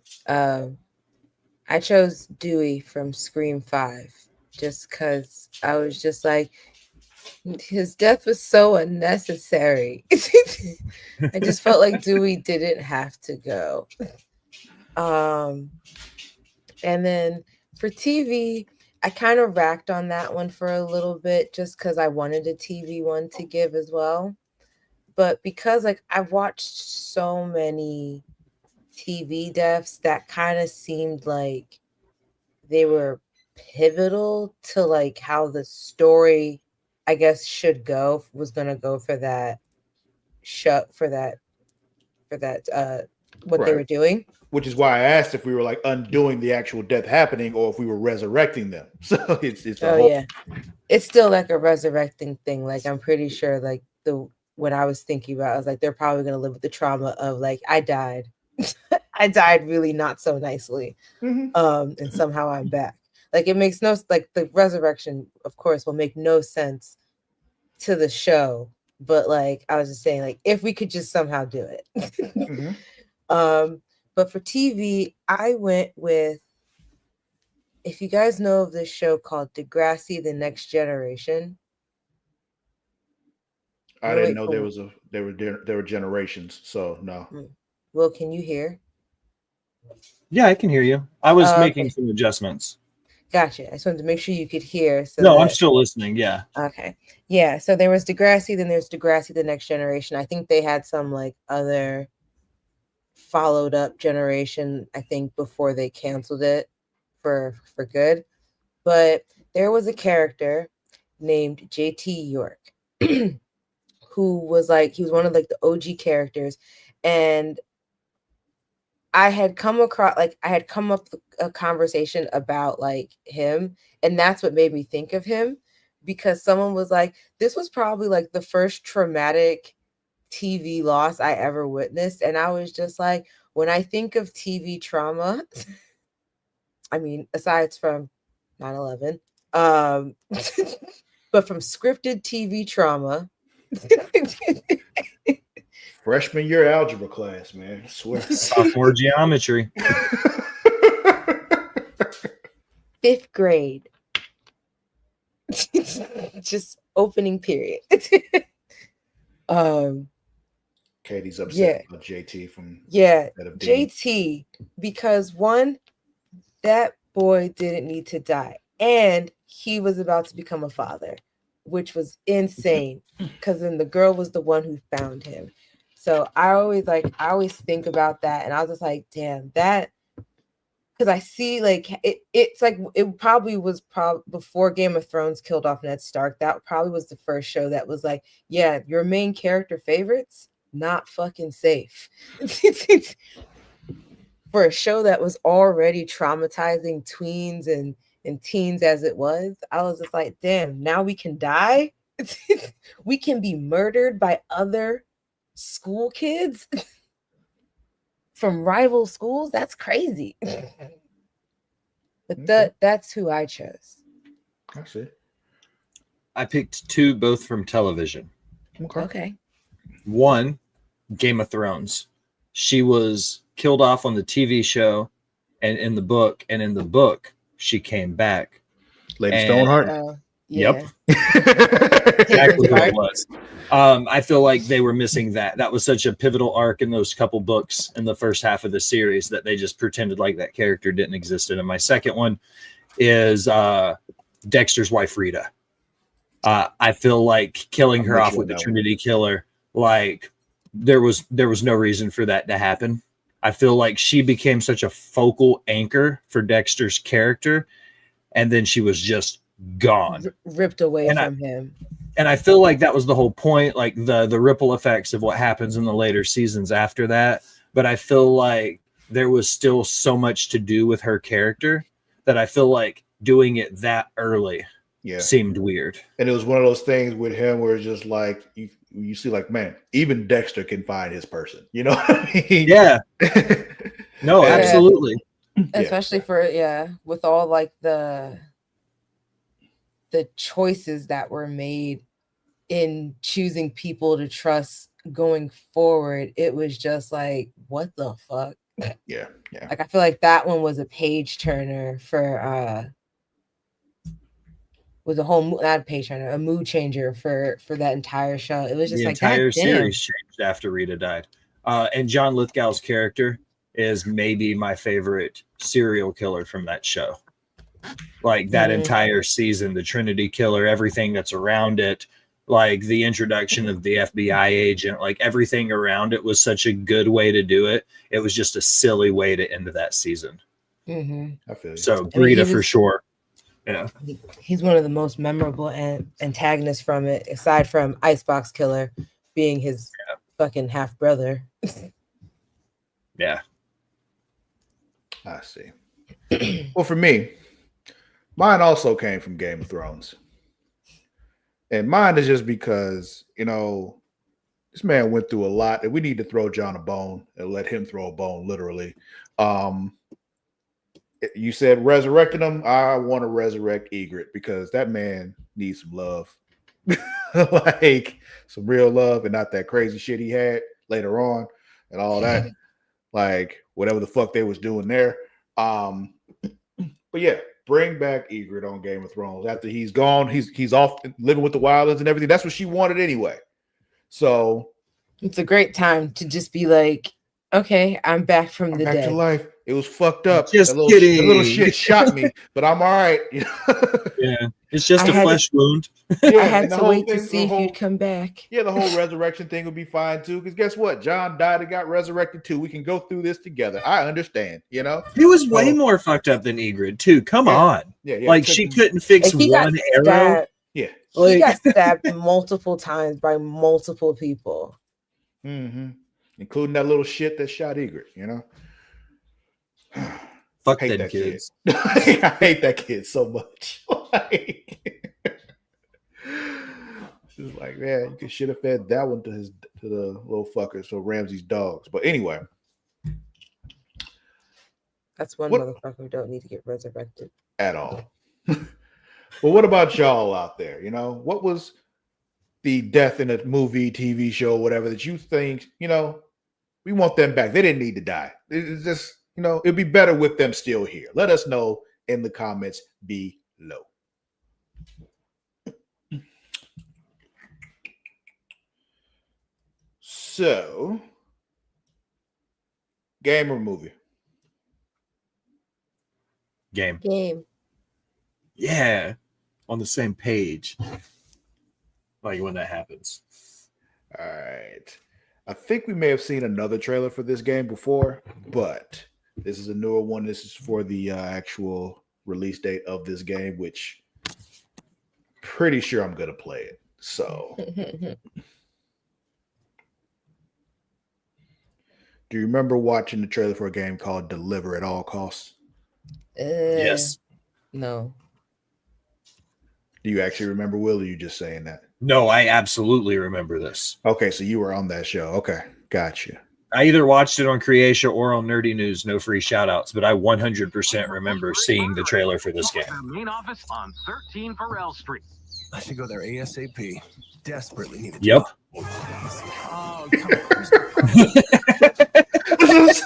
I chose Dewey from Scream 5 just because I was just like, his death was so unnecessary. I just felt like Dewey didn't have to go. And then for TV, I kind of racked on that one for a little bit just because I wanted a TV one to give as well. But because like I've watched so many TV deaths that kind of seemed like they were pivotal to like how the story, I guess, was gonna go for that show for that what they were doing. Which is why I asked if we were like undoing the actual death happening or if we were resurrecting them. So it's Yeah, it's still like a resurrecting thing. Like I'm pretty sure like what I was thinking about, I was like, they're probably gonna live with the trauma of like I died. I died really not so nicely. Mm-hmm. And somehow I'm back. Like it makes no like the resurrection, of course, will make no sense to the show but like I was just saying, like if we could just somehow do it. Mhm. But for TV, I went with, if you guys know of this show called Degrassi: The Next Generation. I I'm gonna didn't wait know for there were generations. So no. Will, can you hear? Yeah, I can hear you. I was making Okay. some adjustments. Gotcha. I just wanted to make sure you could hear. So No, I'm that, still listening. Yeah. okay. Yeah. So there was Degrassi, then there's Degrassi: The Next Generation. I think they had some like other followed up generation, I think, before they canceled it for good. But there was a character named JT York who was like, he was one of like the OG characters. And I had come up with a conversation about like him, and that's what made me think of him, because someone was like, this was probably like the first traumatic TV loss I ever witnessed. And I was just like, when I think of TV trauma, I mean, aside from 9/11, but from scripted TV trauma, Freshman year algebra class, man. I swear. Sophomore geometry. 5th grade, just opening period. Katie's upset Yeah. about JT from Yeah, that of Dean. JT, because one, that boy didn't need to die, and he was about to become a father, which was insane, because then the girl was the one who found him. So I always think about that, and I was just like, damn, that, because I see like it's like it probably was before Game of Thrones killed off Ned Stark. That probably was the first show that was like, yeah, your main character favorites not fucking safe. For a show that was already traumatizing tweens and teens as it was, I was just like, damn, now we can die. We can be murdered by other school kids from rival schools. That's crazy. But Okay. that's who I chose. I see. I picked two, both from television. Okay. One, Game of Thrones. She was killed off on the TV show and in the book, she came back. Lady And- Stoneheart. Yeah. Exactly what Right. it was. I feel like they were missing that. That was such a pivotal arc in those couple books in the first half of the series that they just pretended like that character didn't exist. And my second one is Dexter's wife, Rita. I feel like killing her off with the Trinity Killer, like there was no reason for that to happen. I feel like she became such a focal anchor for Dexter's character, and then she was just gone, ripped away from him. And I feel like that was the whole point, like the ripple effects of what happens in the later seasons after that. But I feel like there was still so much to do with her character that I feel like doing it that early seemed weird. And it was one of those things with him where it's just like you see, like, man, even Dexter can find his person. You know what I mean? Yeah. No, absolutely. Especially for with all like the choices that were made in choosing people to trust going forward, it was just like, what the fuck? Yeah. Like I feel like that one was a page turner for was a whole not a page turner, a mood changer for that entire show. It was just the like entire God damn. series changed after Rita died. And John Lithgow's character is maybe my favorite serial killer from that show. Like that entire season, the Trinity Killer, everything that's around it, like the introduction of the FBI agent, like everything around it was such a good way to do it. It was just a silly way to end that season. I feel you. So Rita for sure. Yeah. He's one of the most memorable antagonists from it, aside from Icebox Killer being his fucking half brother. Yeah. I see. Well, for me, mine also came from Game of Thrones. And mine is just because, this man went through a lot, and we need to throw John a bone and let him throw a bone, literally. You said resurrecting him. I want to resurrect Egret because that man needs some love. like some real love and not that crazy shit he had later on and all that. Like whatever the fuck they was doing there. But yeah, bring back Ygritte on Game of Thrones after he's gone. He's off living with the Wildlands and everything. That's what she wanted anyway. So it's a great time to just be like, okay, I'm back from the back dead. to life. It was fucked up. Just that kidding. little shit shot me, but I'm all right. Yeah, it's just a I had- flesh wound. Yeah, I had and the to whole wait to thing- see the if whole- you'd come back. Yeah, the whole resurrection thing would be fine too. Because guess what? John died and got resurrected too. We can go through this together. I understand, you know? He was way So- more fucked up than Ygritte, too. Come Yeah. on. Yeah, yeah. Like, she couldn't fix Like, he got one arrow. stabbed. Yeah. He Like, got stabbed multiple times by multiple people. Mm-hmm. Including that little shit that shot Ygritte, you know? fuck hate them that kids. kid. I hate that kid so much. It's like, man, you should have fed that one to the little fucker, so Ramsay's dogs. But anyway, That's one What- motherfucker who don't need to get resurrected. at all. Well, what about y'all out there? You know, what was the death in a movie, TV show, whatever that you think, you know, we want them back. They didn't need to die. It's just, you know, it'd be better with them still here. Let us know in the comments below. So, game or movie? Game. Game. Yeah. On the same page. Like when that happens. All right. I think we may have seen another trailer for this game before, but this is a newer one. This is for the actual release date of this game, which pretty sure I'm going to play it. So, do you remember watching the trailer for a game called Deliver at All Costs? Yes. No. Do you actually remember, Will, or are you just saying that? No, I absolutely remember this. Okay, so you were on that show. Okay, gotcha. I either watched it on Creatia or on Nerdy News, no free shout outs, but I 100% remember seeing the trailer for this game. Main office on 13 Farrell Street. I should go there ASAP. Desperately need it. Yep. Oh, come on.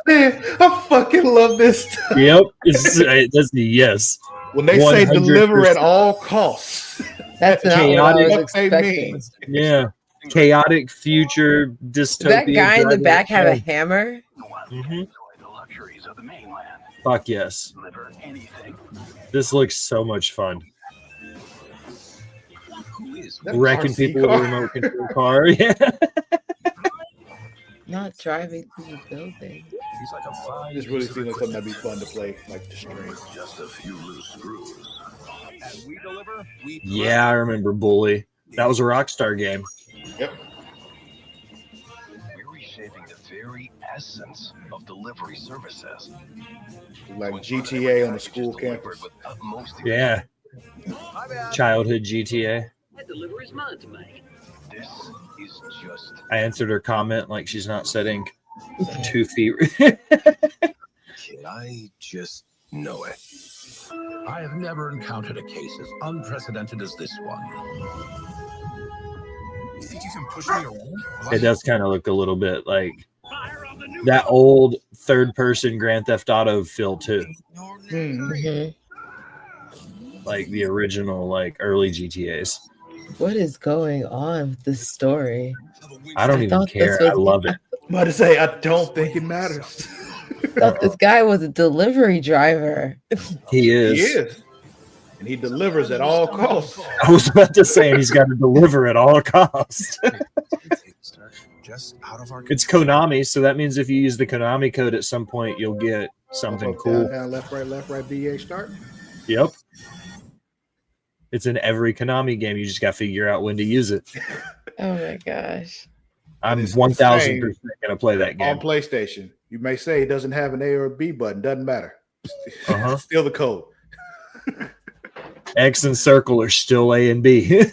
I fucking love this. Yep. That's yes. When they say 100%. deliver at all costs, That's not what I Chaotic. was What they expecting. mean. Yeah. Chaotic future Does dystopia. that guy in the driving- back have a hammer? Mhm. The luxuries of the mainland. Fuck yes. Deliver anything. This looks so much fun. Who is That Wrecking RC people with car. a remote control car. Yeah. Not driving through the building. He's like a fine This really piece of seems like something that'd equipment. be fun to play, like the stream. With just a few loose screws. And we deliver. We Yeah, I remember Bully. That was a Rockstar game. Yep. We're reshaping the very essence of delivery services. Like GTA on a school campus. With utmost Yeah. Childhood GTA. That delivery is mine to make. This is just I answered her comment like she's not setting 2 feet. I just know it. I have never encountered a case as unprecedented as this one. You think you can push me around? It does kind of look a little bit like that old third-person Grand Theft Auto feel too, Mhm. like the original, like early GTA's. What is going on with this story? I don't I even thought care. this I was- love it. I'm about to say, I don't think it matters. I thought this guy was a delivery driver. He He is. is. And he delivers at all costs. I was about to say, and he's got to deliver at all costs. Just out of our It's Konami, so that means if you use the Konami code at some point, you'll get something Up, cool. Down, left, right, BA start. Yep. It's in every Konami game. You just got to figure out when to use it. Oh my gosh. I'm It's 1000% going to play that On game. PlayStation, you may say it doesn't have an A or a B button. Doesn't matter. Uh-huh. Still the code. X and circle are still A and B.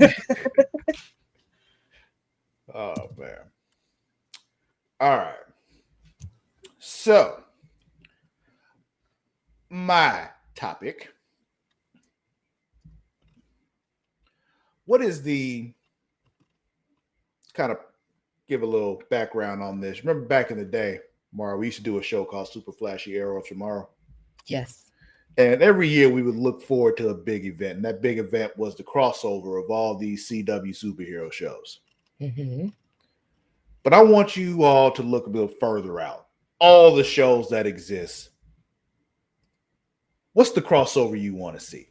Oh man. All right. So my topic. What is the kind of give a little background on this. Remember back in the day, Mara, we used to do a show called Super Flashy Arrow of Tomorrow. Yes. And every year we would look forward to a big event. And that big event was the crossover of all these CW superhero shows. Mm-hmm. But I want you all to look a little further out. All the shows that exist. What's the crossover you want to see?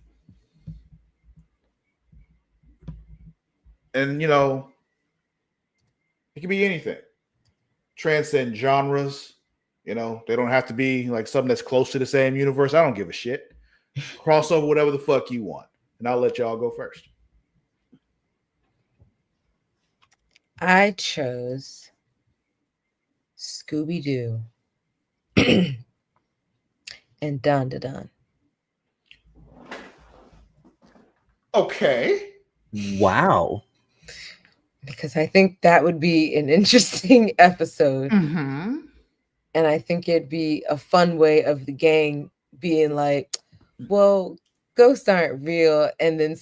And, you know, it can be anything. Transcend genres. You know, they don't have to be like something that's close to the same universe. I don't give a shit. Crossover whatever the fuck you want. And I'll let y'all go first. I chose Scooby-Doo and Dun Dun Dun. Okay. Wow. Because I think that would be an interesting episode. Mm-hmm. And I think it'd be a fun way of the gang being like, well, ghosts aren't real. And then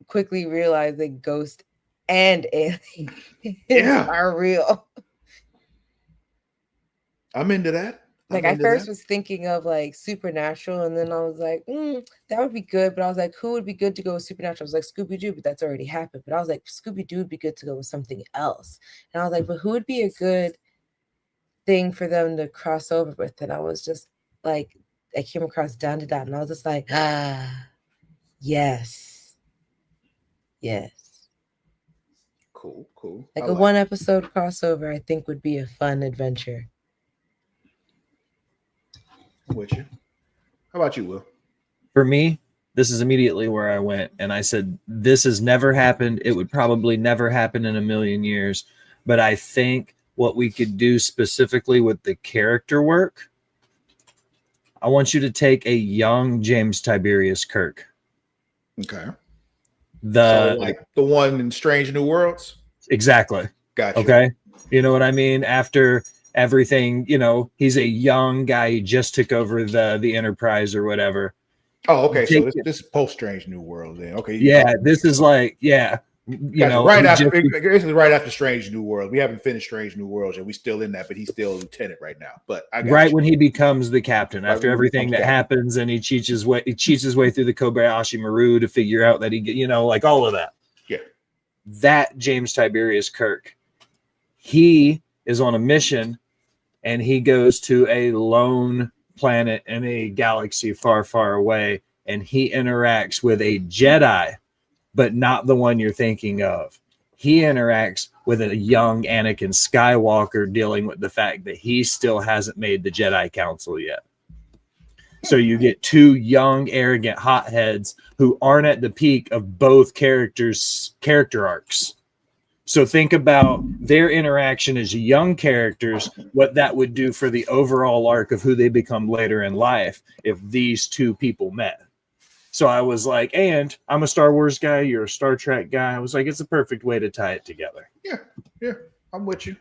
quickly realize that ghosts and aliens are real. I'm into that. Like I first was thinking of like Supernatural, and then I was like, that would be good. But I was like, who would be good to go with Supernatural? I was like Scooby-Doo, but that's already happened. But I was like, Scooby-Doo would be good to go with something else. And I was like, but who would be a good thing for them to cross over with? And I was just like, I came across Down to Down, and I was just like, yes. Cool. Like a one episode crossover, I think would be a fun adventure. With you. How about you, Will? For me, this is immediately where I went, and I said, this has never happened. It would probably never happen in a million years. But I think what we could do specifically with the character work, I want you to take a young James Tiberius Kirk. Okay. The one in Strange New Worlds? Exactly. Gotcha. Okay. You know what I mean? After everything, you know, he's a young guy. He just took over the Enterprise or whatever. Oh, okay. So this is post Strange New World then. Okay. Yeah, this is like, right after this is right after Strange New World. We haven't finished Strange New Worlds yet. We're still in that, but he's still a lieutenant right now. But when he becomes the captain, after everything that happens, and he cheats his way through the Kobayashi Maru to figure out that he, like all of that. Yeah. That James Tiberius Kirk, he is on a mission, and he goes to a lone planet in a galaxy far, far away, and he interacts with a Jedi, but not the one you're thinking of. He interacts with a young Anakin Skywalker, dealing with the fact that he still hasn't made the Jedi Council yet. So you get two young, arrogant hotheads who aren't at the peak of both characters' character arcs. So think about their interaction as young characters, what that would do for the overall arc of who they become later in life if these two people met. So I was like, and I'm a Star Wars guy, you're a Star Trek guy. I was like, it's a perfect way to tie it together. Yeah. I'm with you.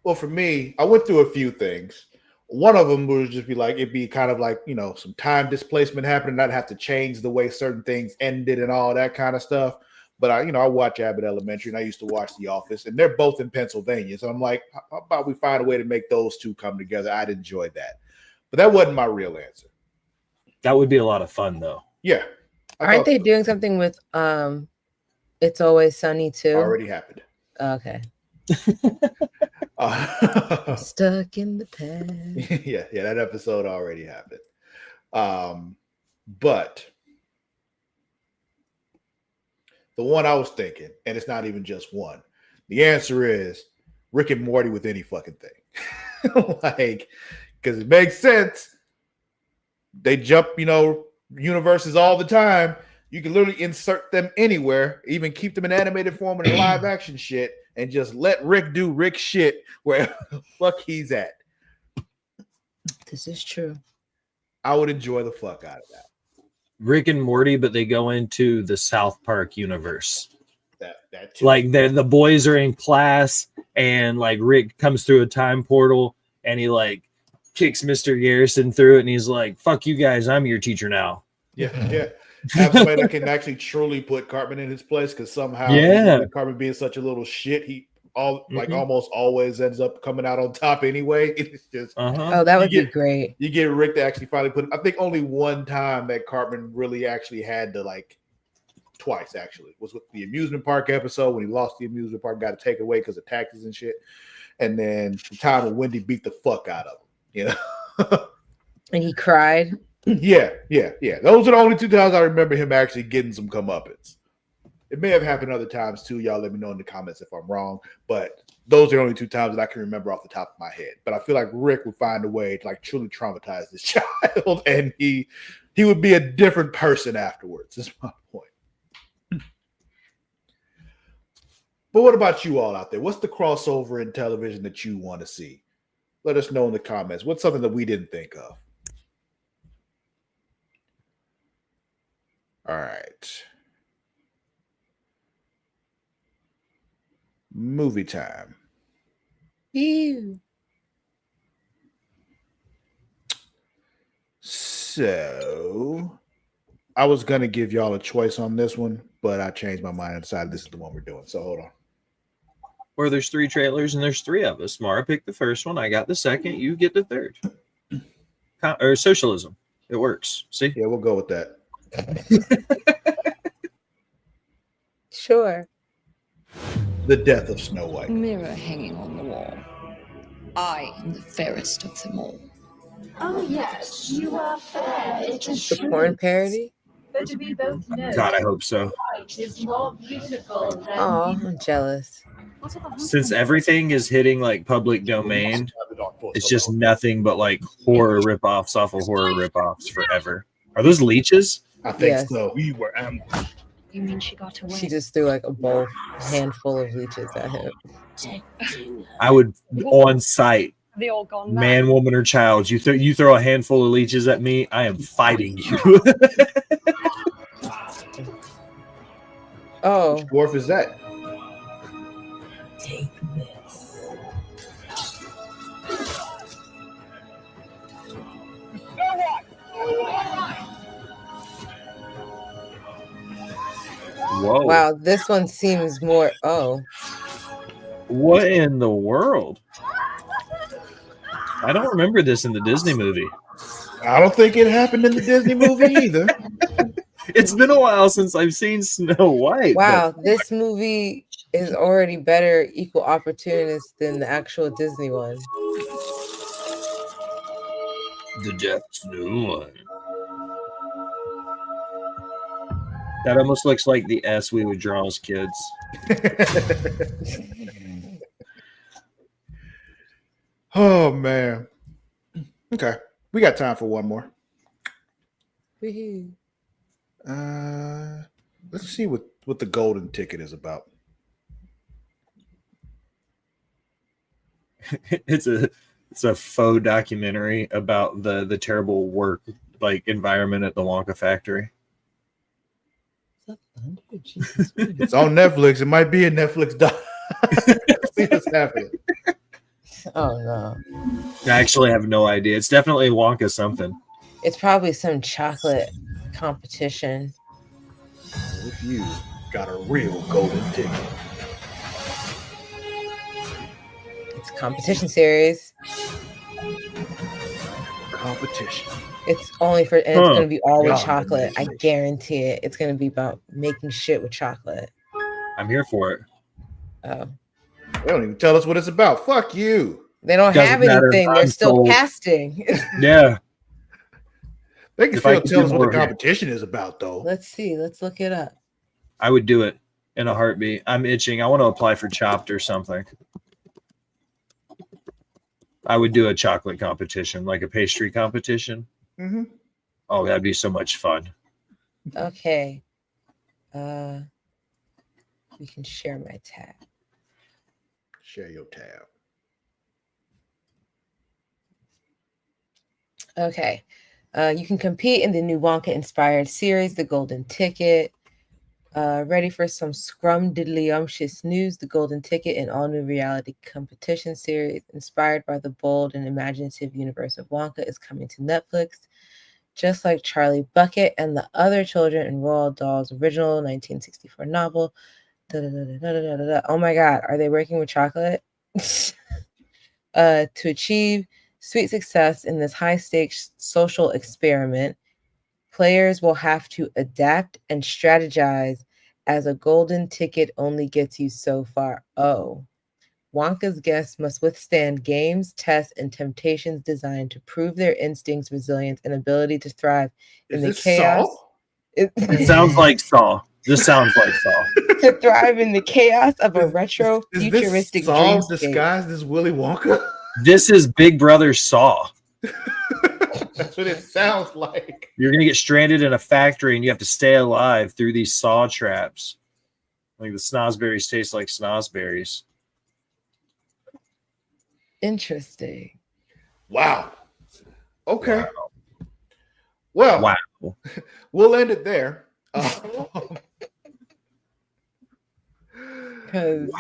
Well, for me, I went through a few things. One of them would just be like, it'd be kind of like, some time displacement happening. I'd have to change the way certain things ended and all that kind of stuff. But I watch Abbott Elementary, and I used to watch The Office, and they're both in Pennsylvania. So I'm like, how about we find a way to make those two come together? I'd enjoy that. But that wasn't my real answer. That would be a lot of fun, though. Yeah. Aren't they doing something with It's Always Sunny too? Already happened. Okay. Stuck in the past. Yeah, that episode already happened. But the one I was thinking, and it's not even just one, the answer is Rick and Morty with any fucking thing. Because it makes sense. They jump, universes all the time. You can literally insert them anywhere, even keep them in animated form and live action shit, and just let Rick do Rick shit wherever the fuck he's at. This is true. I would enjoy the fuck out of that. Rick and Morty, but they go into the South Park universe. That too. Like the boys are in class, and like Rick comes through a time portal, and he like kicks Mr. Garrison through it, and he's like, "Fuck you guys, I'm your teacher now." Yeah. have somebody that can actually truly put Cartman in his place, because somehow, Yeah. with Cartman being such a little shit, he Mhm. almost always ends up coming out on top anyway. It's just Uh-huh. that would You be great. you get Rick to actually finally put. I think only one time that Cartman really actually had to, like, twice actually, was with the amusement park episode when he lost the amusement park, got to take it away because of taxes and shit, and then the time when Wendy beat the fuck out of him. You know. And he cried. Yeah. Those are the only 2 times I remember him actually getting some comeuppance. It may have happened other times too. Y'all let me know in the comments if I'm wrong, but those are the only 2 times that I can remember off the top of my head. But I feel like Rick would find a way to, like, truly traumatize this child, and he would be a different person afterwards. Is my point. But what about you all out there? What's the crossover in television that you want to see? Let us know in the comments. What's something that we didn't think of? All right. Movie time. Ew. So I was gonna give y'all a choice on this one, but I changed my mind and decided this is the one we're doing. So hold on. Or there's 3 trailers and there's 3 of us. Mara picked the first one. I got the second. You get the third. Or socialism. It works. See? Yeah, we'll go with that. Sure. The Death of Snow White. Mirror hanging on the wall. I am the fairest of them all. Oh yes, you are fair. It is The porn parody. but we both know God, I hope so. white is more beautiful than Oh, I'm jealous. Since everything is hitting like public domain, it's just nothing but like horror ripoffs off of horror ripoffs forever. Are those leeches? I think Yes. so. We were ambushed. You mean she got away? She just threw like a handful of leeches at him. I would on site, They all gone man, woman, or child. You throw a handful of leeches at me, I am fighting you. Oh, Which dwarf is that? take this. Whoa! wow. This one seems more. Oh, What in the world? I don't remember this in the Disney movie. I don't think it happened in the Disney movie either. It's been a while since I've seen Snow White. wow. This movie is already better equal opportunist than the actual Disney one. The Death of Snow White. That almost looks like the S we would draw as kids. Oh man. Okay. We got time for one more. Woohoo. Let's see what the golden ticket is about. It's a faux documentary about the terrible work like environment at the Wonka factory. It's on Netflix. It might be a Netflix doc. See what's happening. Oh no. I actually have no idea. It's definitely Wonka something. It's probably some chocolate competition. If you got a real golden ticket. It's a competition series. Competition. It's only for, and it's going to be all with God. chocolate. I guarantee it. It's going to be about making shit with chocolate. I'm here for it. Oh. They don't even tell us what it's about. Fuck you. They don't Doesn't have matter if anything. They're I'm still told. casting. Yeah. They can If I still could tell do us what more the here. competition is about, though. Let's see. Let's look it up. I would do it in a heartbeat. I'm itching. I want to apply for Chopped or something. I would do a chocolate competition, like a pastry competition. Mm-hmm. Oh, that'd be so much fun. Okay. We can share my tab. Share your tab. Okay. You can compete in the new Wonka-inspired series, The Golden Ticket. Ready for some scrum-diddly-umptious news? The Golden Ticket, an all-new reality competition series inspired by the bold and imaginative universe of Wonka, is coming to Netflix. just like Charlie Bucket and the other children in Roald Dahl's original 1964 novel. Oh my God, are they working with chocolate? To achieve sweet success in this high-stakes social experiment, players will have to adapt and strategize as a golden ticket only gets you so far. Oh. Wonka's guests must withstand games, tests, and temptations designed to prove their instincts, resilience, and ability to thrive in the chaos. It sounds like Saw. This sounds like Saw. To thrive in the chaos of a retro futuristic Is this Saw dreamscape. disguised as Willy Wonka? This is Big Brother Saw. That's what it sounds like. You're gonna get stranded in a factory and you have to stay alive through these saw traps. Like the snozberries taste like snozberries. Interesting. Wow. Okay. Well, Wow. We'll end it there.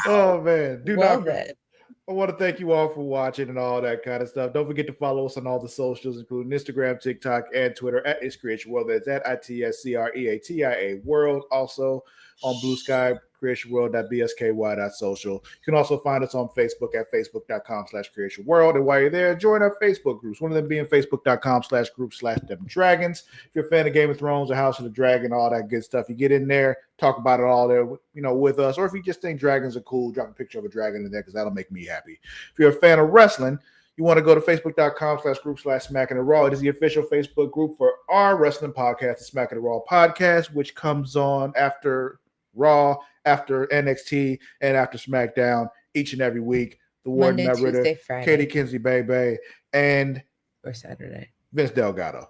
Oh man, I want to thank you all for watching and all that kind of stuff. Don't forget to follow us on all the socials, including Instagram, TikTok, and Twitter at It's Creatia World. That's at ITSCREATIA World. Also on Blue Sky, creatiaworld.bsky.social. You can also find us on Facebook at facebook.com/Creatia World. And while you're there, join our Facebook groups. One of them being facebook.com/group/DemDragons. If you're a fan of Game of Thrones or House of the Dragon, all that good stuff, you get in there, talk about it all there, with us. Or if you just think dragons are cool, drop a picture of a dragon in there because that'll make me happy. If you're a fan of wrestling, you want to go to facebook.com/group/Smacking It Raw. It is the official Facebook group for our wrestling podcast, the Smacking It Raw podcast, which comes on after Raw, after NXT, and after SmackDown each and every week. The Warden, Monday, Ritter, Tuesday, Friday. Katie Kinsey, Bay, and Or Saturday. Vince Delgado.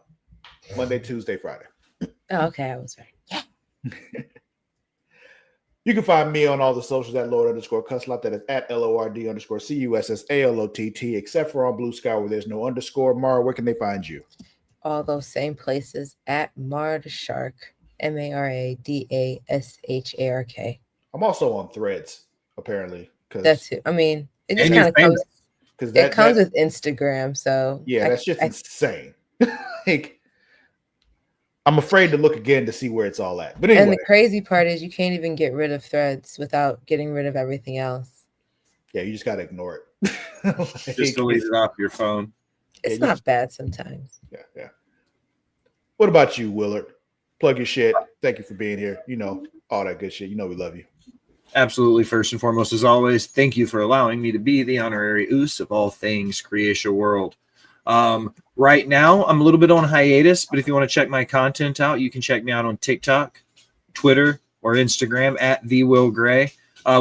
Monday, Tuesday, Friday. Oh, okay, I was right. You can find me on all the socials at Lord_Cusslot. That is at LORD_CUSSALOTT, except for on Blue Sky where there's no underscore. Mara, where can they find you? All those same places at Mard Shark, MARADASHARK. I'm also on Threads, apparently. That's it. I mean, it just And kind of you're comes. It comes with Instagram, so yeah, that's just insane. Like, I'm afraid to look again to see where it's all at. But anyway, and the crazy part is you can't even get rid of Threads without getting rid of everything else. Yeah, you just gotta ignore it. Just delete it off your phone. It's not bad sometimes. Yeah. What about you, Willard? Plug your shit. Thank you for being here. All that good shit. We love you. Absolutely. First and foremost, as always, thank you for allowing me to be the honorary oos of all things Creatia World. Right now, I'm a little bit on hiatus, but if you want to check my content out, you can check me out on TikTok, Twitter, or Instagram at TheWillGray.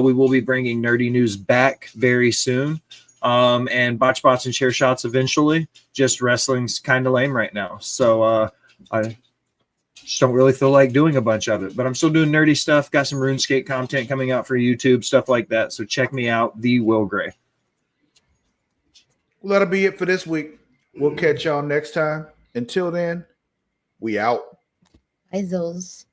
We will be bringing nerdy news back very soon, and botch bots and chair shots eventually. Just wrestling's kind of lame right now, so I just don't really feel like doing a bunch of it. But I'm still doing nerdy stuff. Got some RuneScape content coming out for YouTube, stuff like that. So check me out, TheWillGray. Well, that'll be it for this week. We'll catch y'all next time. Until then, we out. Bye, Zos.